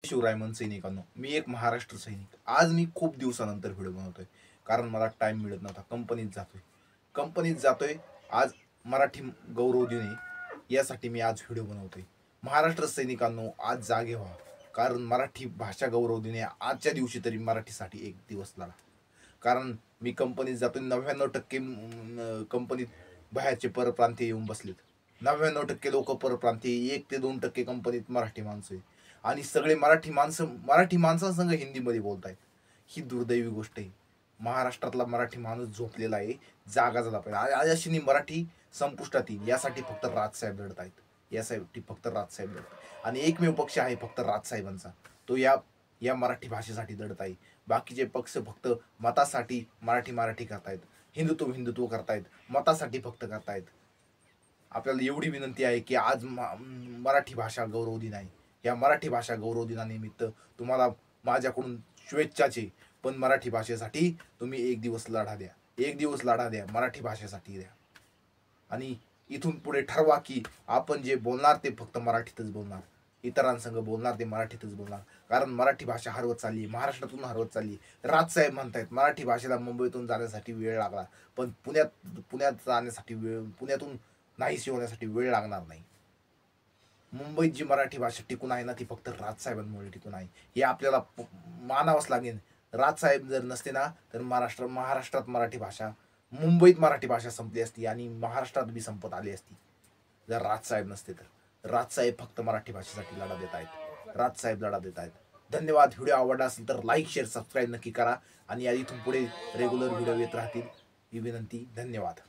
शिवरायमन सैनिकांनो, मी एक महाराष्ट्र सैनिक. आज मी खूप दिवसानंतर व्हिडिओ बनवतोय, कारण मला टाइम मिळत नव्हता. कंपनीत जातोय. आज मराठी गौरव दिन आहे, यासाठी मी आज व्हिडिओ बनवतोय. महाराष्ट्र सैनिकांनो, आज जागे व्हा, कारण मराठी भाषा गौरव दिन आहे. आजच्या दिवशी तरी मराठीसाठी एक दिवस लढा. कारण मी कंपनीत जातोय, 99% कंपनीत बाहेरचे परप्रांतीय येऊन बसलेत. 99% लोक परप्रांतीय, 1 ते 2% कंपनीत मराठी माणसं आहे. आणि सगळे मराठी माणसांसंग हिंदीमध्ये बोलतायत. ही दुर्दैवी गोष्ट आहे. महाराष्ट्रातला मराठी माणूस झोपलेला आहे, जागा झाला पाहिजे. अशाने मराठी संपुष्टात येईल, यासाठी फक्त राजसाहेब लढत आहेत. यासाठी फक्त राजसाहेब लढत, आणि एकमेव पक्ष आहे फक्त राजसाहेबांचा. तो या मराठी भाषेसाठी लढत आहे. बाकीचे पक्ष फक्त मतासाठी मराठी करतायत, हिंदुत्व करतायत, मतासाठी फक्त करतायत. आपल्याला एवढी विनंती आहे की आज मराठी भाषा गौरव दिन आहे. या मराठी भाषा गौरव दिनानिमित्त तुम्हाला माझ्याकडून शुभेच्छाचे. पण मराठी भाषेसाठी तुम्ही एक दिवस लढा द्या, मराठी भाषेसाठी द्या. आणि इथून पुढे ठरवा की आपण जे बोलणार ते फक्त मराठीतच बोलणार, इतरांसंग बोलणार ते मराठीतच बोलणार. कारण मराठी भाषा हरवत चालली, महाराष्ट्रातून हरवत चालली. राजसाहेब म्हणतायत मराठी भाषेला मुंबईतून जाण्यासाठी वेळ लागला, पण पुण्यात जाण्यासाठी पुण्यातून नाहीशी होण्यासाठी वेळ लागणार नाही. मुंबईत जी मराठी भाषा टिकून आहे ना, ती फक्त राजसाहेबांमुळे टिकून आहे, हे आपल्याला मानावंच लागेल. राजसाहेब जर नसते ना, तर महाराष्ट्रात मराठी भाषा, मुंबईत मराठी भाषा संपली असती आणि महाराष्ट्रात बी संपत आली असती. जर राजसाहेब नसते तर राजसाहेब फक्त मराठी भाषेसाठी लढा देत आहेत. धन्यवाद. व्हिडिओ आवडला असेल तर लाईक, शेअर, सबस्क्राईब नक्की करा. आणि इथून पुढे रेग्युलर व्हिडिओ येत राहतील ही विनंती. धन्यवाद.